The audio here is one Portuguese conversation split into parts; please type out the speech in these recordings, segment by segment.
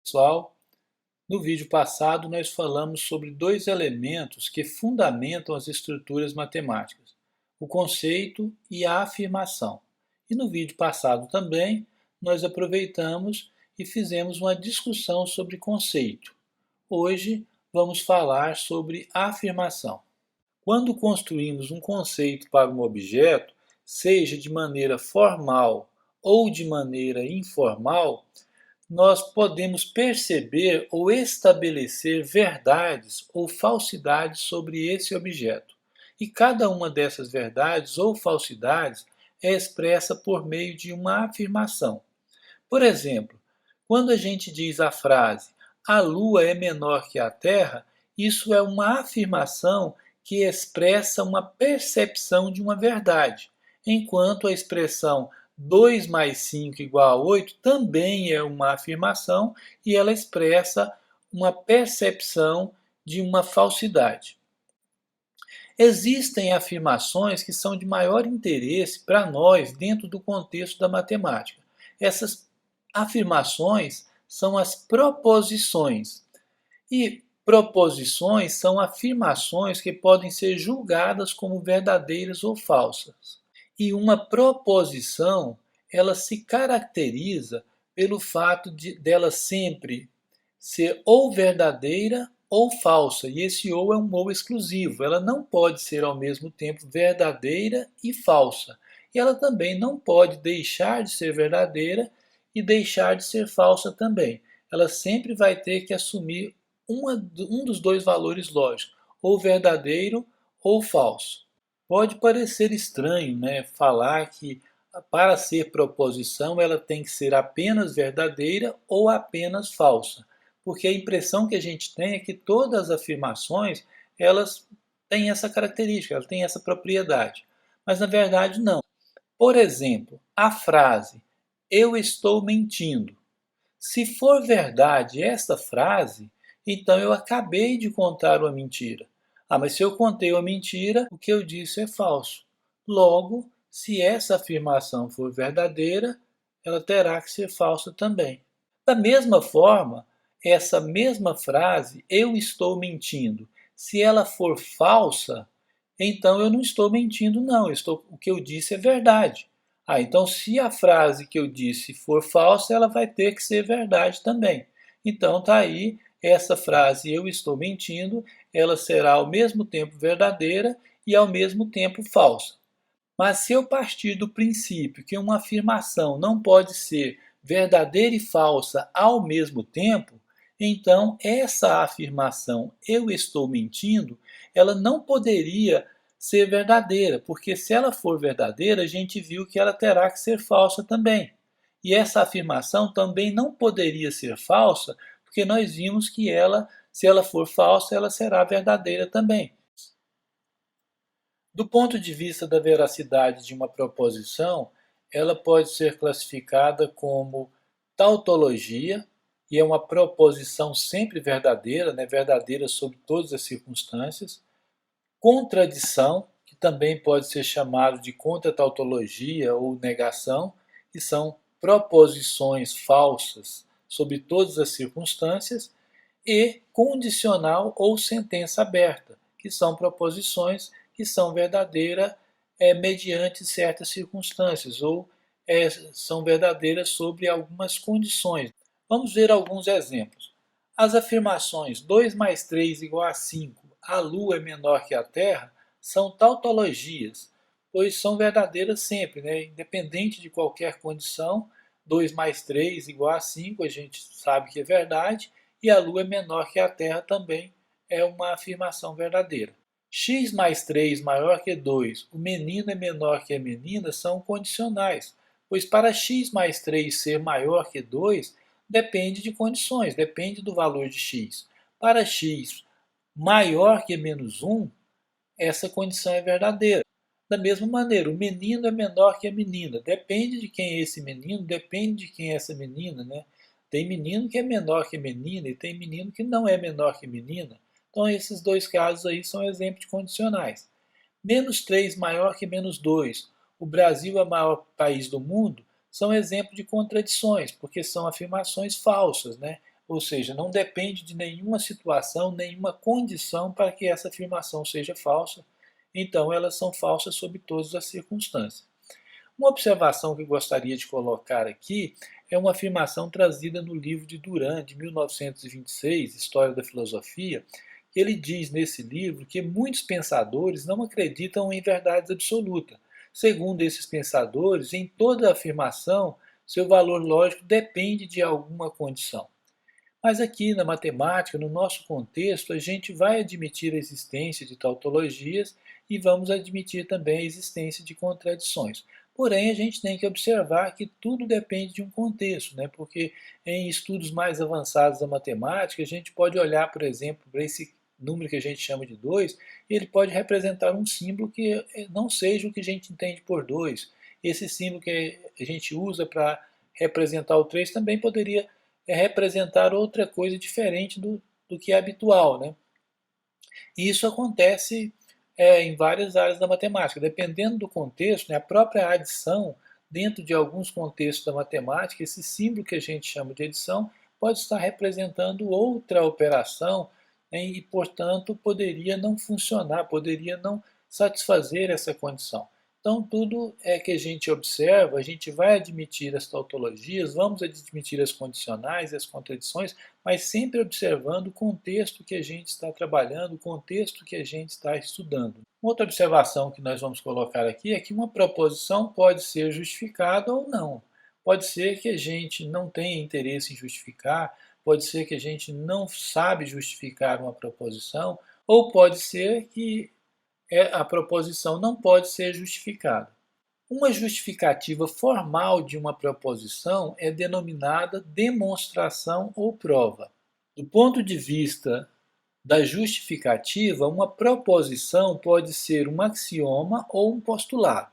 Pessoal, no vídeo passado nós falamos sobre dois elementos que fundamentam as estruturas matemáticas, o conceito e a afirmação. E no vídeo passado também nós aproveitamos e fizemos uma discussão sobre conceito. Hoje vamos falar sobre afirmação. Quando construímos um conceito para um objeto, seja de maneira formal ou de maneira informal, nós podemos perceber ou estabelecer verdades ou falsidades sobre esse objeto. E cada uma dessas verdades ou falsidades é expressa por meio de uma afirmação. Por exemplo, quando a gente diz a frase "a Lua é menor que a Terra", isso é uma afirmação que expressa uma percepção de uma verdade, enquanto a expressão 2 mais 5 igual a 8 também é uma afirmação e ela expressa uma percepção de uma falsidade. Existem afirmações que são de maior interesse para nós dentro do contexto da matemática. Essas afirmações são as proposições. E proposições são afirmações que podem ser julgadas como verdadeiras ou falsas. E uma proposição, ela se caracteriza pelo fato dela sempre ser ou verdadeira ou falsa, e esse ou é um ou exclusivo. Ela não pode ser ao mesmo tempo verdadeira e falsa. E ela também não pode deixar de ser verdadeira e deixar de ser falsa também. Ela sempre vai ter que assumir um dos dois valores lógicos, ou verdadeiro ou falso. Pode parecer estranho, né, falar que para ser proposição ela tem que ser apenas verdadeira ou apenas falsa, porque a impressão que a gente tem é que todas as afirmações elas têm essa característica, elas têm essa propriedade, mas na verdade não. Por exemplo, a frase "eu estou mentindo". Se for verdade esta frase, então eu acabei de contar uma mentira. Ah, mas se eu contei uma mentira, o que eu disse é falso. Logo, se essa afirmação for verdadeira, ela terá que ser falsa também. Da mesma forma, essa mesma frase, "eu estou mentindo", se ela for falsa, então eu não estou mentindo, não. O que eu disse é verdade. Ah, então se a frase que eu disse for falsa, ela vai ter que ser verdade também. Então tá aí essa frase "eu estou mentindo", ela será ao mesmo tempo verdadeira e ao mesmo tempo falsa. Mas se eu partir do princípio que uma afirmação não pode ser verdadeira e falsa ao mesmo tempo, então essa afirmação "eu estou mentindo", ela não poderia ser verdadeira, porque se ela for verdadeira, a gente viu que ela terá que ser falsa também. E essa afirmação também não poderia ser falsa, porque nós vimos que ela, se ela for falsa, ela será verdadeira também. Do ponto de vista da veracidade de uma proposição, ela pode ser classificada como tautologia, e é uma proposição sempre verdadeira, né, verdadeira sob todas as circunstâncias. Contradição, que também pode ser chamado de contratautologia ou negação, que são proposições falsas sob todas as circunstâncias. E condicional ou sentença aberta, que são proposições que são verdadeiras mediante certas circunstâncias ou são verdadeiras sobre algumas condições. Vamos ver alguns exemplos. As afirmações 2 mais 3 igual a 5, a Lua é menor que a Terra, são tautologias, pois são verdadeiras sempre, né? Independente de qualquer condição. 2 mais 3 igual a 5, a gente sabe que é verdade, e a Lua é menor que a Terra também é uma afirmação verdadeira. X mais 3 maior que 2, o menino é menor que a menina, são condicionais, pois para x mais 3 ser maior que 2, depende de condições, depende do valor de x. Para x maior que menos 1, essa condição é verdadeira. Da mesma maneira, o menino é menor que a menina. Depende de quem é esse menino, depende de quem é essa menina, né? Tem menino que é menor que menina e tem menino que não é menor que menina. Então, esses dois casos aí são exemplos de condicionais. Menos 3 maior que menos 2. O Brasil é o maior país do mundo. São exemplos de contradições, porque são afirmações falsas, né? ou seja, não depende de nenhuma situação, nenhuma condição para que essa afirmação seja falsa. Então, elas são falsas sob todas as circunstâncias. Uma observação que eu gostaria de colocar aqui é uma afirmação trazida no livro de Durand, de 1926, História da Filosofia, que ele diz nesse livro que muitos pensadores não acreditam em verdades absolutas. Segundo esses pensadores, em toda afirmação, seu valor lógico depende de alguma condição. Mas aqui na matemática, no nosso contexto, a gente vai admitir a existência de tautologias e vamos admitir também a existência de contradições. Porém, a gente tem que observar que tudo depende de um contexto, né? Porque em estudos mais avançados da matemática, a gente pode olhar, por exemplo, para esse número que a gente chama de 2, ele pode representar um símbolo que não seja o que a gente entende por 2. Esse símbolo que a gente usa para representar o 3 também poderia representar outra coisa diferente do que é habitual, né? E isso acontece em várias áreas da matemática. Dependendo do contexto, né, a própria adição, dentro de alguns contextos da matemática, esse símbolo que a gente chama de adição pode estar representando outra operação, né, e, portanto, poderia não funcionar, poderia não satisfazer essa condição. Então, tudo é que a gente observa, a gente vai admitir as tautologias, vamos admitir as condicionais e as contradições, mas sempre observando o contexto que a gente está trabalhando, o contexto que a gente está estudando. Outra observação que nós vamos colocar aqui é que uma proposição pode ser justificada ou não. Pode ser que a gente não tenha interesse em justificar, pode ser que a gente não sabe justificar uma proposição, ou pode ser que a proposição não pode ser justificada. Uma justificativa formal de uma proposição é denominada demonstração ou prova. Do ponto de vista da justificativa, uma proposição pode ser um axioma ou um postulado.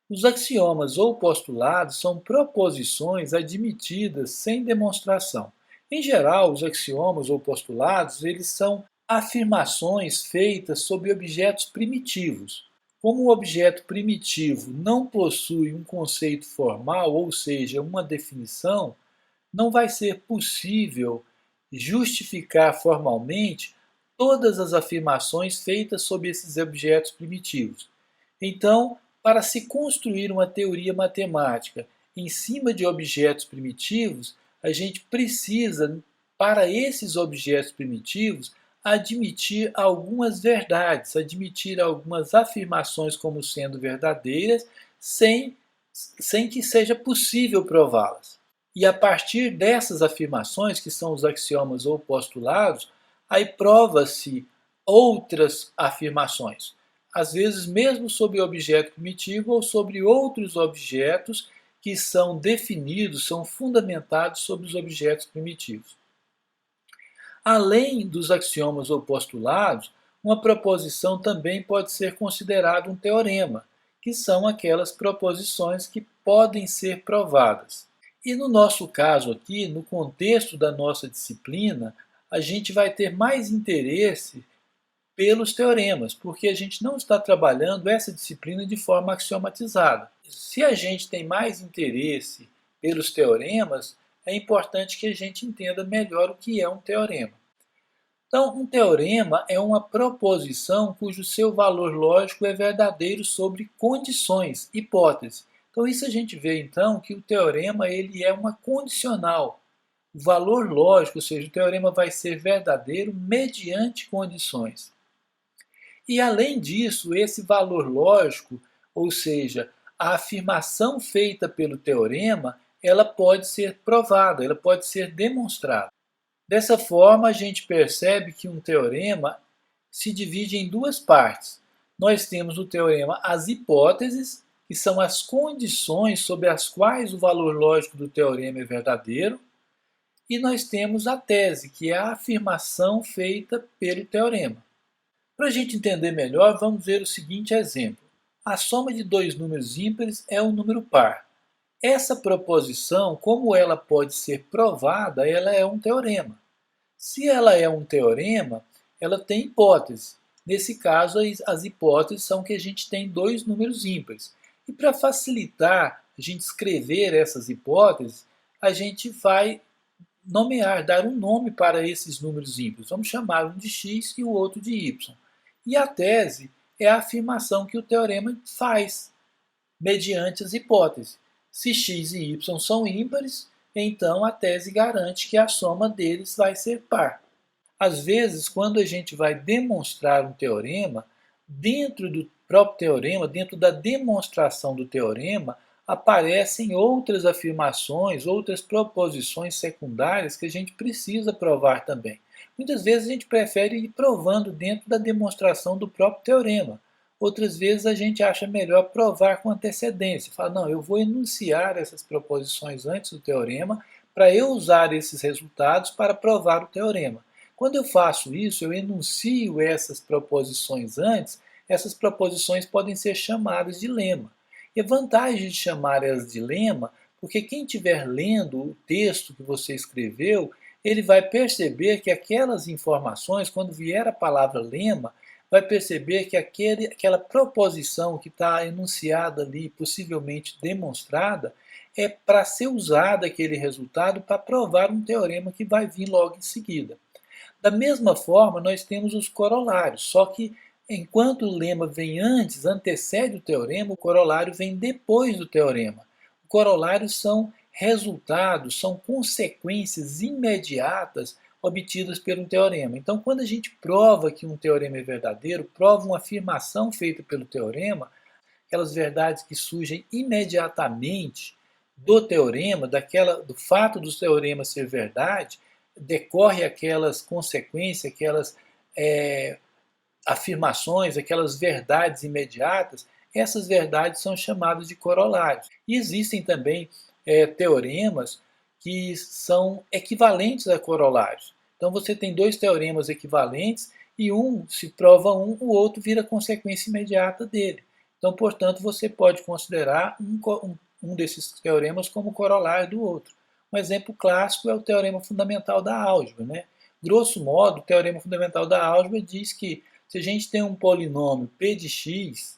Os axiomas ou postulados são proposições admitidas sem demonstração. Em geral, os axiomas ou postulados, eles são afirmações feitas sobre objetos primitivos. Como o objeto primitivo não possui um conceito formal, ou seja, uma definição, não vai ser possível justificar formalmente todas as afirmações feitas sobre esses objetos primitivos. Então, para se construir uma teoria matemática em cima de objetos primitivos, a gente precisa, para esses objetos primitivos, admitir algumas verdades, admitir algumas afirmações como sendo verdadeiras, sem que seja possível prová-las. E a partir dessas afirmações, que são os axiomas ou postulados, aí prova-se outras afirmações. Às vezes, mesmo sobre o objeto primitivo ou sobre outros objetos que são definidos, são fundamentados sobre os objetos primitivos. Além dos axiomas ou postulados, uma proposição também pode ser considerada um teorema, que são aquelas proposições que podem ser provadas. E no nosso caso aqui, no contexto da nossa disciplina, a gente vai ter mais interesse pelos teoremas, porque a gente não está trabalhando essa disciplina de forma axiomatizada. Se a gente tem mais interesse pelos teoremas, é importante que a gente entenda melhor o que é um teorema. Então, um teorema é uma proposição cujo seu valor lógico é verdadeiro sobre condições, hipóteses. Então, isso a gente vê então que o teorema ele é uma condicional. O valor lógico, ou seja, o teorema vai ser verdadeiro mediante condições. E além disso, esse valor lógico, ou seja, a afirmação feita pelo teorema, ela pode ser provada, ela pode ser demonstrada. Dessa forma, a gente percebe que um teorema se divide em duas partes. Nós temos o teorema as hipóteses, que são as condições sobre as quais o valor lógico do teorema é verdadeiro, e nós temos a tese, que é a afirmação feita pelo teorema. Para a gente entender melhor, vamos ver o seguinte exemplo. A soma de dois números ímpares é um número par. Essa proposição, como ela pode ser provada, ela é um teorema. Se ela é um teorema, ela tem hipótese. Nesse caso, as hipóteses são que a gente tem dois números ímpares. E para facilitar a gente escrever essas hipóteses, a gente vai nomear, dar um nome para esses números ímpares. Vamos chamar um de x e o outro de y. E a tese é a afirmação que o teorema faz, mediante as hipóteses. Se x e y são ímpares, então a tese garante que a soma deles vai ser par. Às vezes, quando a gente vai demonstrar um teorema, dentro do próprio teorema, dentro da demonstração do teorema, aparecem outras afirmações, outras proposições secundárias que a gente precisa provar também. Muitas vezes a gente prefere ir provando dentro da demonstração do próprio teorema. Outras vezes a gente acha melhor provar com antecedência. Fala, não, eu vou enunciar essas proposições antes do teorema para eu usar esses resultados para provar o teorema. Quando eu faço isso, eu enuncio essas proposições antes, essas proposições podem ser chamadas de lema. E a vantagem de chamar elas de lema, porque quem estiver lendo o texto que você escreveu, ele vai perceber que aquelas informações, quando vier a palavra lema, vai perceber que aquela proposição que está enunciada ali, possivelmente demonstrada, é para ser usada aquele resultado para provar um teorema que vai vir logo em seguida. Da mesma forma, nós temos os corolários, só que enquanto o lema vem antes, antecede o teorema, o corolário vem depois do teorema. Os corolários são resultados, são consequências imediatas obtidas pelo teorema. Então, quando a gente prova que um teorema é verdadeiro, prova uma afirmação feita pelo teorema, aquelas verdades que surgem imediatamente do teorema, do fato do teorema ser verdade, decorre aquelas consequências, aquelas afirmações, aquelas verdades imediatas, essas verdades são chamadas de corolários. E existem também teoremas que são equivalentes a corolários. Então você tem dois teoremas equivalentes e se prova um, o outro vira consequência imediata dele. Então, portanto, você pode considerar um desses teoremas como corolário do outro. Um exemplo clássico é o teorema fundamental da álgebra, né? Grosso modo, o teorema fundamental da álgebra diz que se a gente tem um polinômio p de x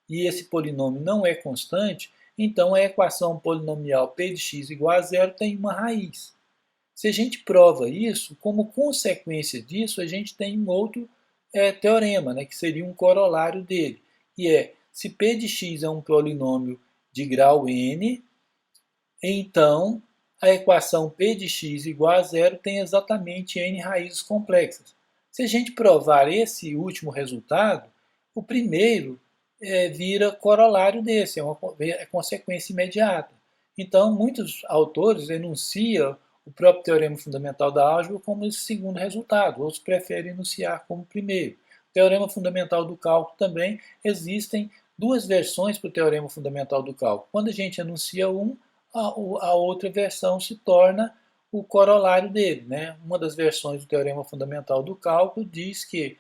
e esse polinômio não é constante, então a equação polinomial p de x igual a zero tem uma raiz. Se a gente prova isso, como consequência disso, a gente tem um outro teorema, né, que seria um corolário dele, que é, se p de x é um polinômio de grau n, então a equação p de x igual a zero tem exatamente n raízes complexas. Se a gente provar esse último resultado, o primeiro vira corolário desse, é consequência imediata. Então, muitos autores enunciam o próprio teorema fundamental da álgebra como esse segundo resultado, outros preferem enunciar como primeiro. O teorema fundamental do cálculo também, existem duas versões para o teorema fundamental do cálculo. Quando a gente enuncia a outra versão se torna o corolário dele, né? Uma das versões do teorema fundamental do cálculo diz que,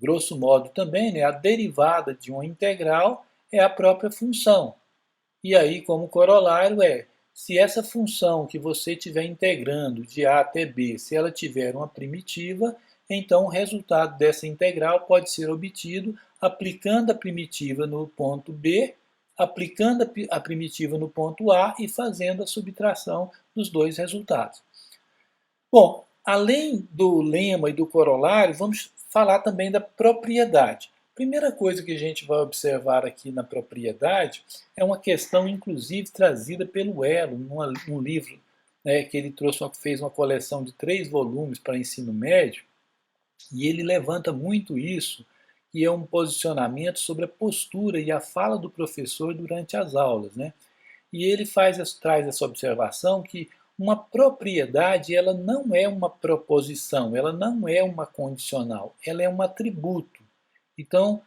grosso modo também, né, a derivada de uma integral é a própria função. E aí, como corolário se essa função que você estiver integrando de A até B, se ela tiver uma primitiva, então o resultado dessa integral pode ser obtido aplicando a primitiva no ponto B, aplicando a primitiva no ponto A e fazendo a subtração dos dois resultados. Bom, além do lema e do corolário, vamos falar também da propriedade. Primeira coisa que a gente vai observar aqui na propriedade é uma questão, inclusive, trazida pelo Elo, num livro que ele fez uma coleção de 3 volumes para ensino médio, e ele levanta muito isso, que é um posicionamento sobre a postura e a fala do professor durante as aulas, né? E ele traz essa observação que uma propriedade ela não é uma proposição, ela não é uma condicional, ela é um atributo. Então,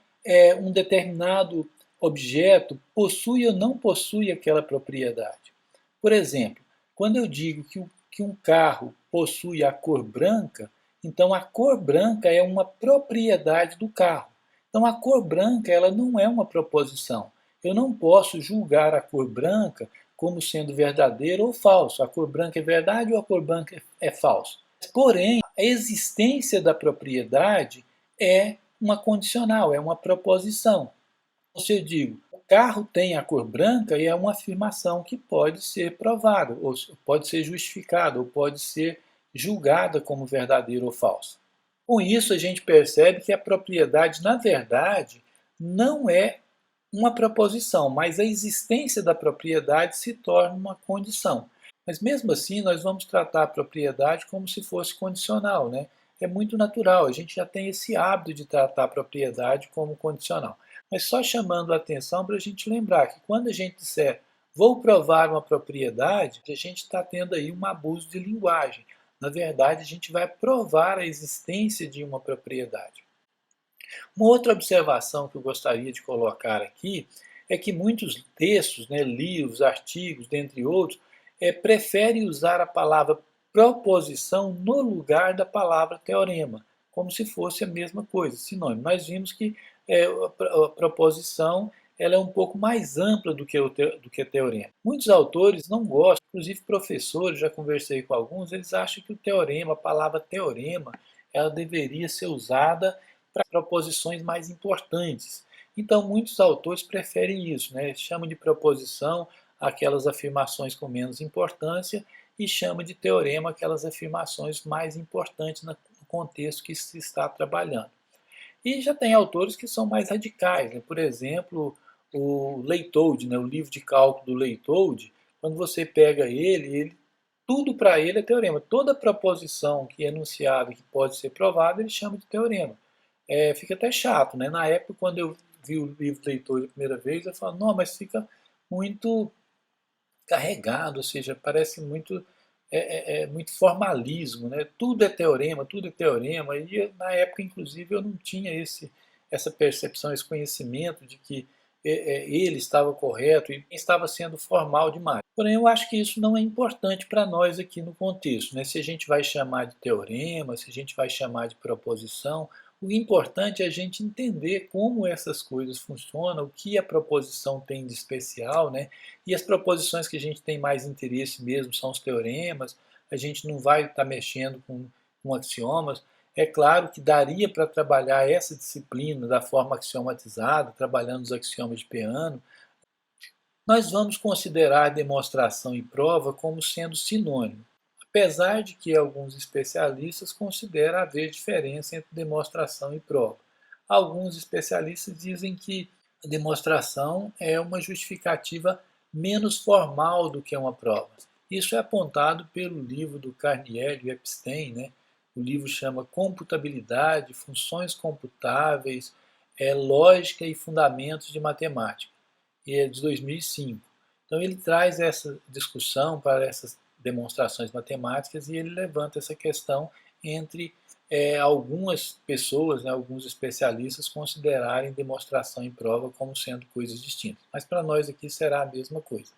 um determinado objeto possui ou não possui aquela propriedade. Por exemplo, quando eu digo que um carro possui a cor branca, então a cor branca é uma propriedade do carro. Então a cor branca ela não é uma proposição. Eu não posso julgar a cor branca como sendo verdadeira ou falso. A cor branca é verdade ou a cor branca é falso. Porém, a existência da propriedade é uma condicional, é uma proposição. Ou seja, eu digo, carro tem a cor branca e é uma afirmação que pode ser provada, ou pode ser justificada, ou pode ser julgada como verdadeira ou falsa. Com isso, a gente percebe que a propriedade, na verdade, não é uma proposição, mas a existência da propriedade se torna uma condição. Mas mesmo assim, nós vamos tratar a propriedade como se fosse condicional, né? É muito natural, a gente já tem esse hábito de tratar a propriedade como condicional. Mas só chamando a atenção para a gente lembrar que quando a gente disser vou provar uma propriedade, a gente está tendo aí um abuso de linguagem. Na verdade, a gente vai provar a existência de uma propriedade. Uma outra observação que eu gostaria de colocar aqui é que muitos textos, né, livros, artigos, dentre outros, preferem usar a palavra proposição no lugar da palavra teorema, como se fosse a mesma coisa, sinônimo. Nós vimos que a proposição ela é um pouco mais ampla do que teorema. Muitos autores não gostam, inclusive professores, já conversei com alguns, eles acham que o teorema, a palavra teorema, ela deveria ser usada para proposições mais importantes. Então, muitos autores preferem isso, né? Chamam de proposição aquelas afirmações com menos importância e chama de teorema aquelas afirmações mais importantes no contexto que se está trabalhando. E já tem autores que são mais radicais, né? Por exemplo, o Leitold, né? O livro de cálculo do Leitold, quando você pega ele tudo para ele é teorema. Toda proposição que é enunciada que pode ser provada, ele chama de teorema. Fica até chato, né? Na época, quando eu vi o livro Leitor a primeira vez, eu falo, não, mas fica muito carregado, ou seja, parece muito, muito formalismo, né? Tudo é teorema, tudo é teorema. E na época, inclusive, eu não tinha essa percepção, esse conhecimento de que ele estava correto e estava sendo formal demais. Porém, eu acho que isso não é importante para nós aqui no contexto, né? Se a gente vai chamar de teorema, se a gente vai chamar de proposição, o importante é a gente entender como essas coisas funcionam, o que a proposição tem de especial, né? E as proposições que a gente tem mais interesse mesmo são os teoremas, a gente não vai estar mexendo com axiomas. É claro que daria para trabalhar essa disciplina da forma axiomatizada, trabalhando os axiomas de Peano. Nós vamos considerar a demonstração e prova como sendo sinônimo, apesar de que alguns especialistas consideram haver diferença entre demonstração e prova. Alguns especialistas dizem que a demonstração é uma justificativa menos formal do que uma prova. Isso é apontado pelo livro do Carniel e Epstein, né? O livro chama Computabilidade, Funções Computáveis, Lógica e Fundamentos de Matemática, e é de 2005. Então ele traz essa discussão para essas demonstrações matemáticas e ele levanta essa questão entre algumas pessoas, né, alguns especialistas considerarem demonstração e prova como sendo coisas distintas. Mas para nós aqui será a mesma coisa.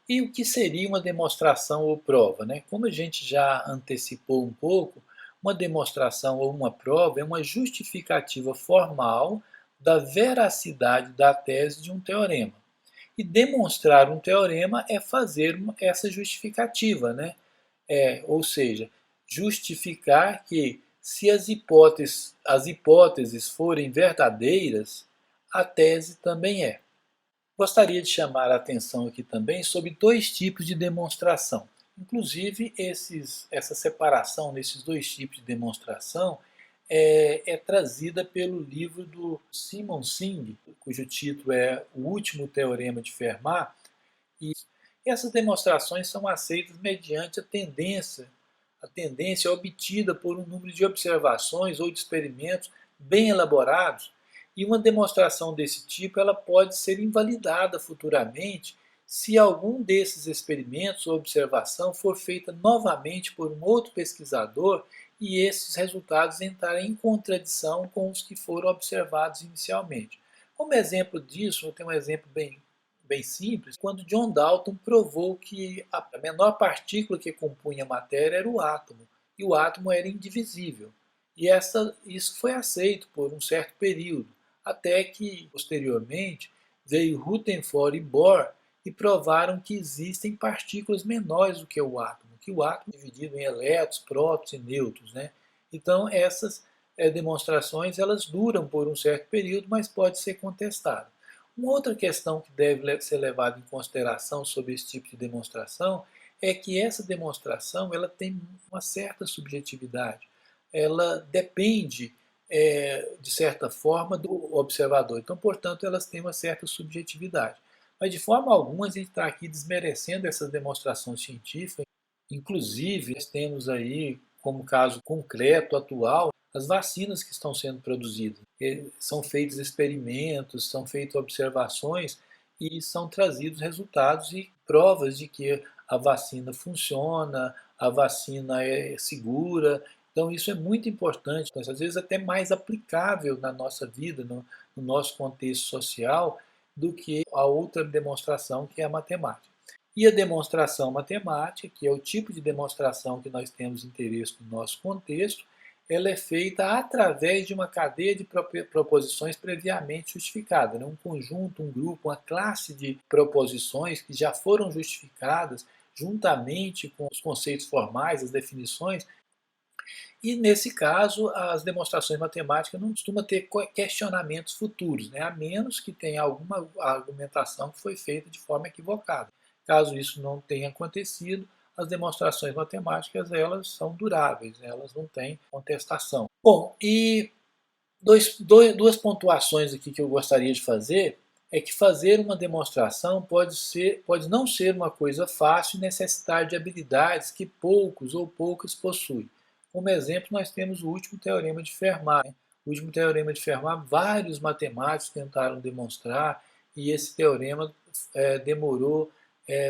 E o que seria uma demonstração ou prova, né? Como a gente já antecipou um pouco, uma demonstração ou uma prova é uma justificativa formal da veracidade da tese de um teorema. E demonstrar um teorema é fazer essa justificativa, né? Ou seja, justificar que se as hipóteses forem verdadeiras, a tese também é. Gostaria de chamar a atenção aqui também sobre dois tipos de demonstração. Inclusive, essa separação nesses dois tipos de demonstração é trazida pelo livro do Simon Singh, cujo título é O Último Teorema de Fermat. E essas demonstrações são aceitas mediante a tendência obtida por um número de observações ou de experimentos bem elaborados, e uma demonstração desse tipo ela pode ser invalidada futuramente se algum desses experimentos ou observação for feita novamente por um outro pesquisador e esses resultados entrarem em contradição com os que foram observados inicialmente. Como exemplo disso, eu tenho um exemplo bem simples, quando John Dalton provou que a menor partícula que compunha a matéria era o átomo, e o átomo era indivisível. E isso foi aceito por um certo período, até que, posteriormente, veio Rutherford e Bohr e provaram que existem partículas menores do que o átomo é dividido em elétrons, prótons e nêutrons, né? Então, essas demonstrações elas duram por um certo período, mas pode ser contestada. Uma outra questão que deve ser levada em consideração sobre esse tipo de demonstração é que essa demonstração ela tem uma certa subjetividade. Ela depende, de certa forma, do observador. Então, portanto, elas têm uma certa subjetividade. Mas, de forma alguma, a gente está aqui desmerecendo essas demonstrações científicas. Inclusive, nós temos aí, como caso concreto, atual, as vacinas que estão sendo produzidas. São feitos experimentos, são feitas observações e são trazidos resultados e provas de que a vacina funciona, a vacina é segura. Então, isso é muito importante, às vezes até mais aplicável na nossa vida, no nosso contexto social, do que a outra demonstração, que é a matemática. E a demonstração matemática, que é o tipo de demonstração que nós temos interesse no nosso contexto, ela é feita através de uma cadeia de proposições previamente justificada, né? Um conjunto, um grupo, uma classe de proposições que já foram justificadas juntamente com os conceitos formais, as definições. E nesse caso, as demonstrações matemáticas não costumam ter questionamentos futuros, né? A menos que tenha alguma argumentação que foi feita de forma equivocada. Caso isso não tenha acontecido, as demonstrações matemáticas elas são duráveis, né? Elas não têm contestação. Bom, e duas pontuações aqui que eu gostaria de fazer é que fazer uma demonstração pode não ser uma coisa fácil e necessitar de habilidades que poucos ou poucas possuem. Como exemplo, nós temos o último teorema de Fermat. O último teorema de Fermat, vários matemáticos tentaram demonstrar e esse teorema demorou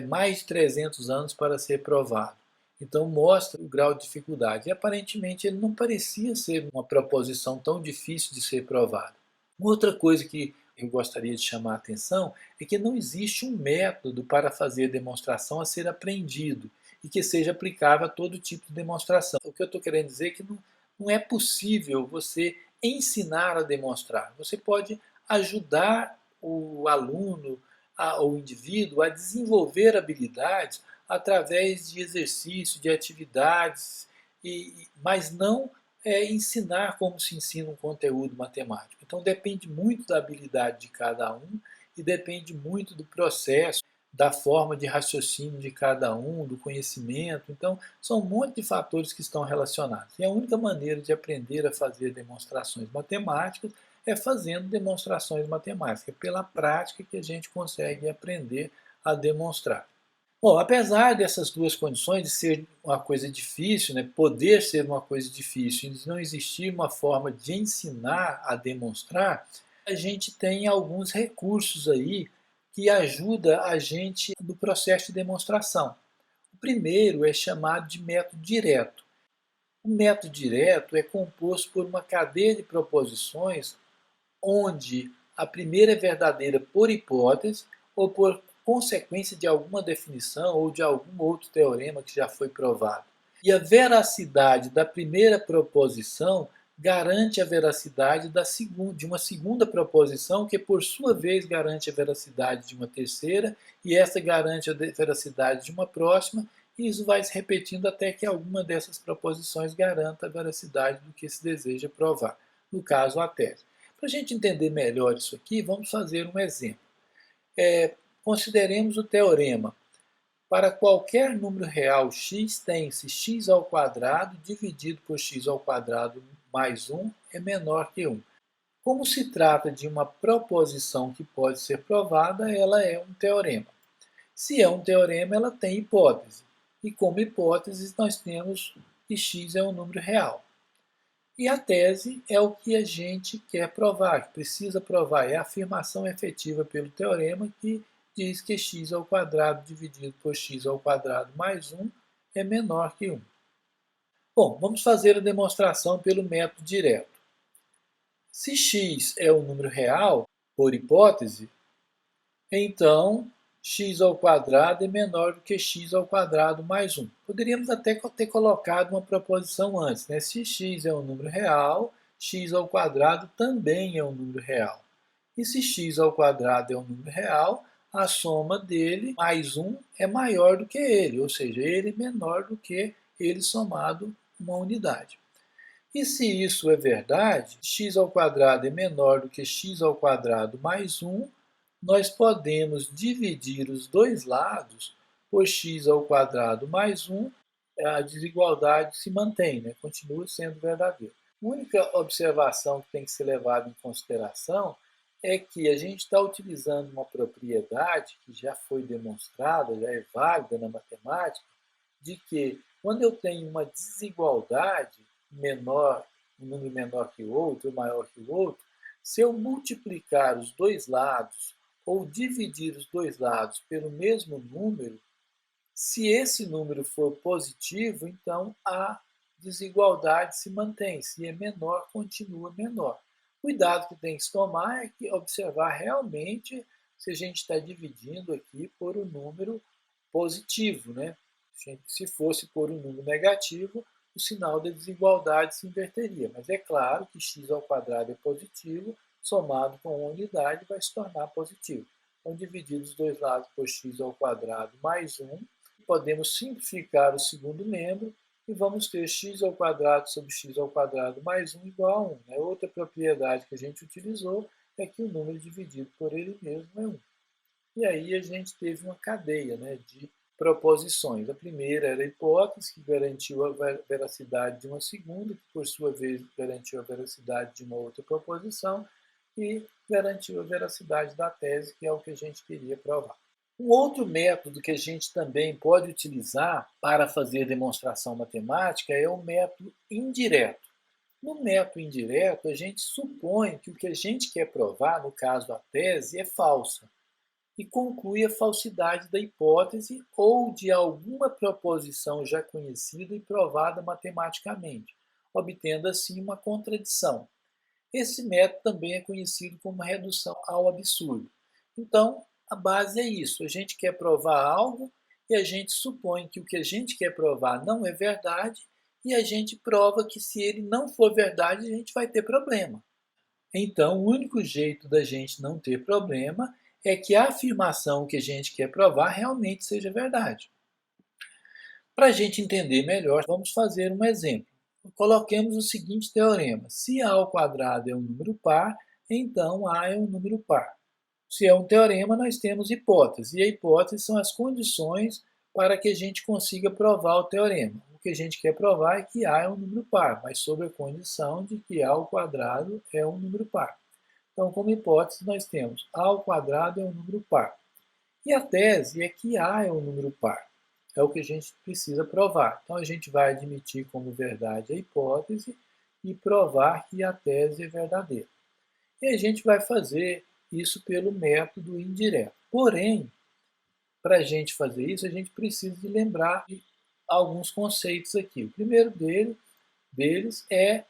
mais de 300 anos para ser provado. Então mostra o grau de dificuldade. E aparentemente ele não parecia ser uma proposição tão difícil de ser provada. Outra coisa que eu gostaria de chamar a atenção é que não existe um método para fazer a demonstração a ser aprendido e que seja aplicável a todo tipo de demonstração. O que eu estou querendo dizer é que não é possível você ensinar a demonstrar. Você pode ajudar o aluno, o indivíduo, a desenvolver habilidades através de exercícios, de atividades, mas não ensinar como se ensina um conteúdo matemático. Então depende muito da habilidade de cada um e depende muito do processo, da forma de raciocínio de cada um, do conhecimento. Então são um monte de fatores que estão relacionados. E a única maneira de aprender a fazer demonstrações matemáticas é fazendo demonstrações matemáticas. É pela prática que a gente consegue aprender a demonstrar. Bom, apesar dessas duas condições de ser uma coisa difícil, né, poder ser uma coisa difícil e de não existir uma forma de ensinar a demonstrar, a gente tem alguns recursos aí que ajudam a gente no processo de demonstração. O primeiro é chamado de método direto. O método direto é composto por uma cadeia de proposições onde a primeira é verdadeira por hipótese ou por consequência de alguma definição ou de algum outro teorema que já foi provado. E a veracidade da primeira proposição garante a veracidade de uma segunda proposição, que por sua vez garante a veracidade de uma terceira, e essa garante a veracidade de uma próxima, e isso vai se repetindo até que alguma dessas proposições garanta a veracidade do que se deseja provar, no caso a tese. Para a gente entender melhor isso aqui, vamos fazer um exemplo. Consideremos o teorema. Para qualquer número real x, tem-se x ao quadrado dividido por x ao quadrado mais 1 é menor que 1. Como se trata de uma proposição que pode ser provada, ela é um teorema. Se é um teorema, ela tem hipótese. E como hipótese, nós temos que x é um número real. E a tese é o que a gente quer provar, que precisa provar. É a afirmação efetiva pelo teorema que diz que x ao quadrado dividido por x ao quadrado mais 1 é menor que 1. Bom, vamos fazer a demonstração pelo método direto. Se x é um número real, por hipótese, então x ao quadrado é menor do que x ao quadrado mais 1. Poderíamos até ter colocado uma proposição antes, né? Se x é um número real, x ao quadrado também é um número real. E se x ao quadrado é um número real, a soma dele mais 1 é maior do que ele, ou seja, ele é menor do que ele somado uma unidade. E se isso é verdade, x ao quadrado é menor do que x ao quadrado mais 1, nós podemos dividir os dois lados por x² mais 1, a desigualdade se mantém, né? Continua sendo verdadeira. A única observação que tem que ser levada em consideração é que a gente está utilizando uma propriedade que já foi demonstrada, já é válida na matemática, de que quando eu tenho uma desigualdade menor, um número menor que o outro, maior que o outro, se eu multiplicar os dois lados ou dividir os dois lados pelo mesmo número, se esse número for positivo, então a desigualdade se mantém. Se é menor, continua menor. Cuidado que tem que se tomar é que observar realmente se a gente está dividindo aqui por um número positivo, né? Se fosse por um número negativo, o sinal da desigualdade se inverteria. Mas é claro que x² é positivo, somado com uma unidade vai se tornar positivo. Então, dividir os dois lados por x² mais 1, podemos simplificar o segundo membro e vamos ter x² sobre x² mais 1 igual a 1. Né? Outra propriedade que a gente utilizou é que o número dividido por ele mesmo é 1. E aí a gente teve uma cadeia, né, de proposições. A primeira era a hipótese, que garantiu a veracidade de uma segunda, que por sua vez garantiu a veracidade de uma outra proposição, e garantiu a veracidade da tese, que é o que a gente queria provar. Um outro método que a gente também pode utilizar para fazer demonstração matemática é o método indireto. No método indireto, a gente supõe que o que a gente quer provar, no caso a tese, é falsa e conclui a falsidade da hipótese ou de alguma proposição já conhecida e provada matematicamente, obtendo assim uma contradição. Esse método também é conhecido como redução ao absurdo. Então, a base é isso: a gente quer provar algo e a gente supõe que o que a gente quer provar não é verdade e a gente prova que se ele não for verdade, a gente vai ter problema. Então, o único jeito da gente não ter problema é que a afirmação que a gente quer provar realmente seja verdade. Para a gente entender melhor, vamos fazer um exemplo. Coloquemos o seguinte teorema: se a² é um número par, então a é um número par. Se é um teorema, nós temos hipóteses, e a hipótese são as condições para que a gente consiga provar o teorema. O que a gente quer provar é que a é um número par, mas sob a condição de que a² é um número par. Então, como hipótese, nós temos a² é um número par. E a tese é que a é um número par. É o que a gente precisa provar. Então, a gente vai admitir como verdade a hipótese e provar que a tese é verdadeira. E a gente vai fazer isso pelo método indireto. Porém, para a gente fazer isso, a gente precisa de lembrar de alguns conceitos aqui. O primeiro deles é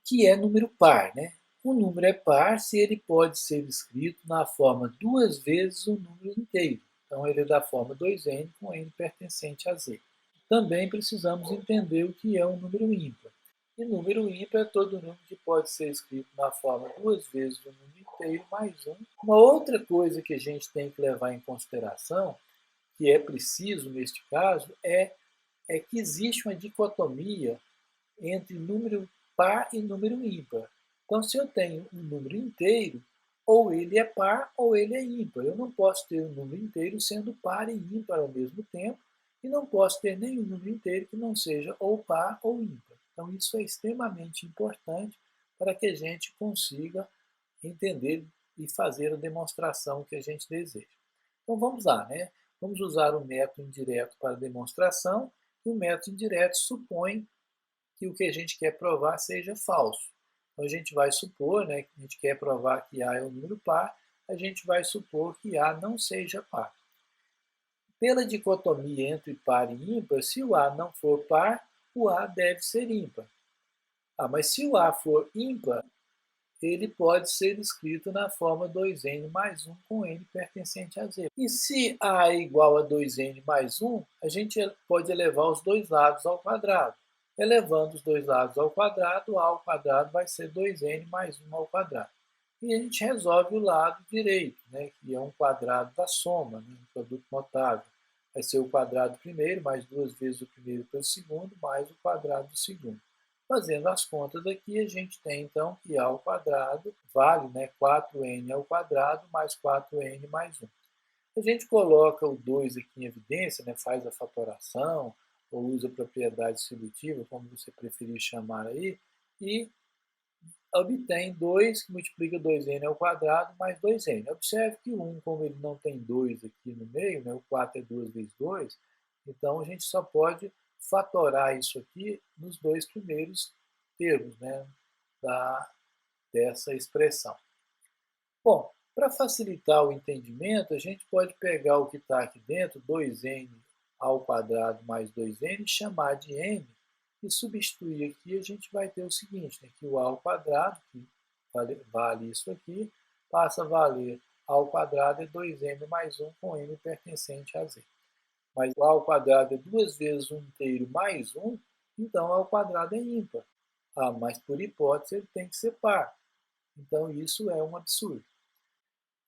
que é número par, né? O número é par se ele pode ser escrito na forma duas vezes o número inteiro. Então, ele é da forma 2n com n pertencente a z. Também precisamos entender o que é um número ímpar. E número ímpar é todo número que pode ser escrito na forma duas vezes o número inteiro mais um. Uma outra coisa que a gente tem que levar em consideração, que é preciso neste caso, é que existe uma dicotomia entre número par e número ímpar. Então, se eu tenho um número inteiro, ou ele é par ou ele é ímpar. Eu não posso ter um número inteiro sendo par e ímpar ao mesmo tempo, e não posso ter nenhum número inteiro que não seja ou par ou ímpar. Então, isso é extremamente importante para que a gente consiga entender e fazer a demonstração que a gente deseja. Então, vamos lá, né? Vamos usar o método indireto para a demonstração, e o método indireto supõe que o que a gente quer provar seja falso. Então, a gente vai supor, né, que a gente quer provar que A é um número par, a gente vai supor que A não seja par. Pela dicotomia entre par e ímpar, se o A não for par, o A deve ser ímpar. Mas se o A for ímpar, ele pode ser escrito na forma 2n mais 1 com n pertencente a z. E se A é igual a 2n mais 1, a gente pode elevar os dois lados ao quadrado. Elevando os dois lados ao quadrado, A ao quadrado vai ser 2n mais 1 ao quadrado. E a gente resolve o lado direito, né, que é um quadrado da soma, né, um produto notável. Vai ser o quadrado primeiro, mais duas vezes o primeiro pelo segundo, mais o quadrado do segundo. Fazendo as contas aqui, a gente tem então que a ao quadrado vale, né, 4n ao quadrado mais 4n mais 1. A gente coloca o 2 aqui em evidência, né, faz a fatoração, ou usa a propriedade distributiva, como você preferir chamar aí, e obtém 2 que multiplica 2n ao quadrado mais 2n. Observe que o 1, como ele não tem 2 aqui no meio, né, o 4 é 2 vezes 2, então a gente só pode fatorar isso aqui nos dois primeiros termos, né, dessa expressão. Bom, para facilitar o entendimento, a gente pode pegar o que está aqui dentro, 2n ao quadrado mais 2n, chamar de n, e substituir aqui, a gente vai ter o seguinte, né, que o a ao quadrado, que vale isso aqui, passa a valer a ao quadrado é 2n mais 1 com n pertencente a z. Mas o a ao quadrado é 2 vezes 1 inteiro mais 1, então a ao quadrado é ímpar. Ah, mas por hipótese ele tem que ser par. Então isso é um absurdo.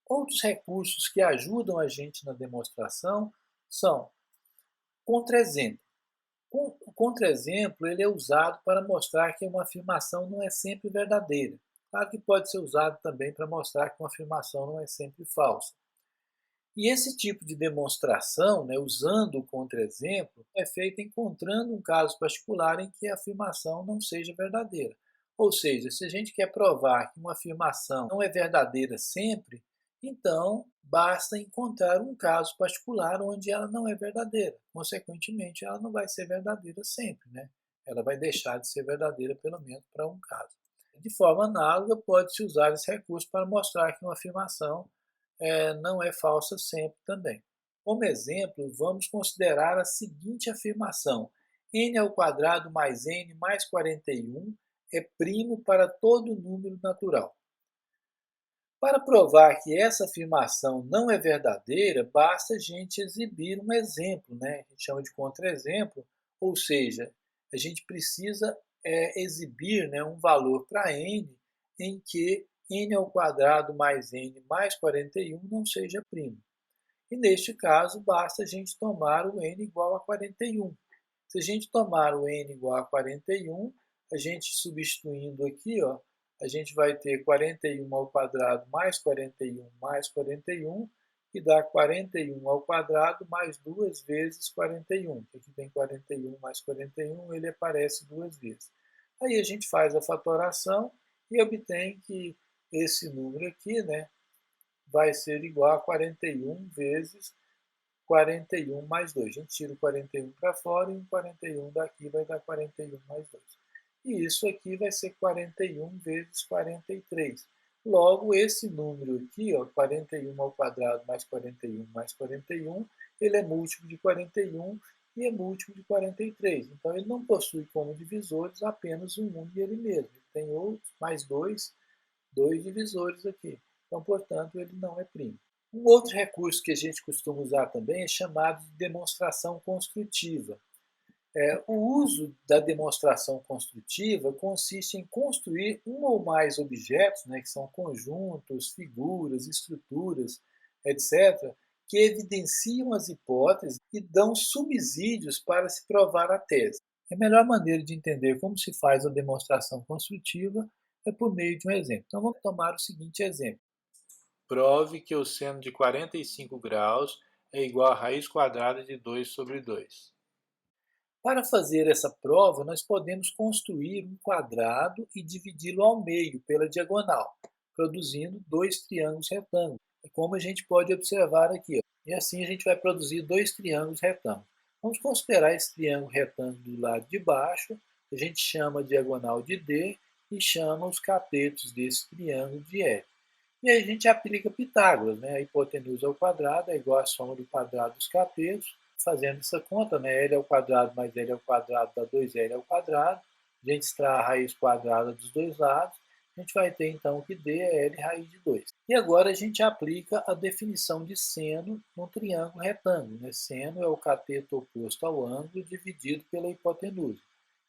Outros recursos que ajudam a gente na demonstração são contra-exemplo. O contra-exemplo ele é usado para mostrar que uma afirmação não é sempre verdadeira. Claro que pode ser usado também para mostrar que uma afirmação não é sempre falsa. E esse tipo de demonstração, né, usando o contra-exemplo, é feito encontrando um caso particular em que a afirmação não seja verdadeira. Ou seja, se a gente quer provar que uma afirmação não é verdadeira sempre, então basta encontrar um caso particular onde ela não é verdadeira. Consequentemente, ela não vai ser verdadeira sempre, né? Ela vai deixar de ser verdadeira pelo menos para um caso. De forma análoga, pode-se usar esse recurso para mostrar que uma afirmação não é falsa sempre também. Como exemplo, vamos considerar a seguinte afirmação: n ao quadrado mais n mais 41 é primo para todo número natural. Para provar que essa afirmação não é verdadeira, basta a gente exibir um exemplo, né? A gente chama de contra-exemplo, ou seja, a gente precisa exibir, né, um valor para n em que n ao quadrado mais n mais 41 não seja primo. E neste caso, basta a gente tomar o n igual a 41. Se a gente tomar o n igual a 41, a gente substituindo aqui, ó, a gente vai ter 41 ao quadrado mais 41, que dá 41 ao quadrado mais 2 vezes 41. Aqui tem 41 mais 41, ele aparece duas vezes. Aí a gente faz a fatoração e obtém que esse número aqui, né, vai ser igual a 41 vezes 41 mais 2. A gente tira o 41 para fora e o 41 daqui vai dar 41 mais 2. E isso aqui vai ser 41 vezes 43. Logo, esse número aqui, ó, 41 ao quadrado mais 41 mais 41, ele é múltiplo de 41 e é múltiplo de 43. Então, ele não possui como divisores apenas um número ele mesmo. Ele tem outros, mais dois divisores aqui. Então, portanto, ele não é primo. Um outro recurso que a gente costuma usar também é chamado de demonstração construtiva. O uso da demonstração construtiva consiste em construir um ou mais objetos, né, que são conjuntos, figuras, estruturas, etc., que evidenciam as hipóteses e dão subsídios para se provar a tese. A melhor maneira de entender como se faz a demonstração construtiva é por meio de um exemplo. Então vamos tomar o seguinte exemplo. Prove que o seno de 45 graus é igual à raiz quadrada de 2 sobre 2. Para fazer essa prova, nós podemos construir um quadrado e dividi-lo ao meio pela diagonal, produzindo dois triângulos retângulos, como a gente pode observar aqui. Ó. E assim a gente vai produzir dois triângulos retângulos. Vamos considerar esse triângulo retângulo do lado de baixo, a gente chama a diagonal de D e chama os catetos desse triângulo de L. E aí a gente aplica Pitágoras, né? A hipotenusa ao quadrado é igual à soma do quadrado dos catetos. Fazendo essa conta, né? L ao quadrado mais L ao quadrado dá 2L ao quadrado. A gente extrai a raiz quadrada dos dois lados. A gente vai ter então que D é L raiz de 2. E agora a gente aplica a definição de seno num triângulo retângulo. Né? Seno é o cateto oposto ao ângulo dividido pela hipotenusa.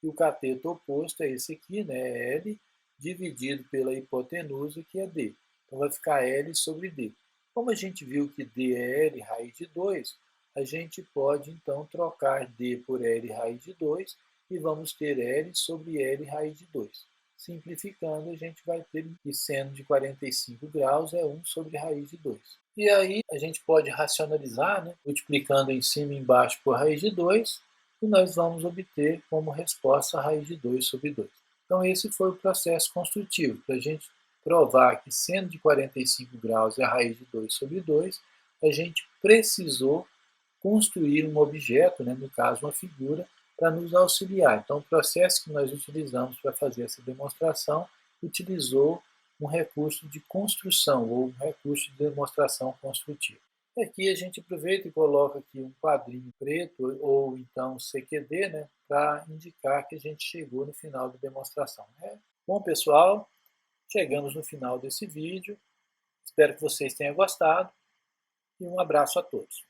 E o cateto oposto é esse aqui, né? L dividido pela hipotenusa, que é D. Então vai ficar L sobre D. Como a gente viu que D é L raiz de 2, a gente pode então trocar D por L raiz de 2 e vamos ter L sobre L raiz de 2. Simplificando, a gente vai ter que seno de 45 graus é 1 sobre raiz de 2. E aí a gente pode racionalizar, né, multiplicando em cima e embaixo por raiz de 2, e nós vamos obter como resposta a raiz de 2 sobre 2. Então esse foi o processo construtivo, para a gente provar que seno de 45 graus é a raiz de 2 sobre 2, a gente precisou construir um objeto, né, no caso uma figura, para nos auxiliar. Então, o processo que nós utilizamos para fazer essa demonstração utilizou um recurso de construção ou um recurso de demonstração construtiva. E aqui a gente aproveita e coloca aqui um quadrinho preto ou então CQD, né, para indicar que a gente chegou no final da demonstração. Bom, pessoal, chegamos no final desse vídeo. Espero que vocês tenham gostado e um abraço a todos.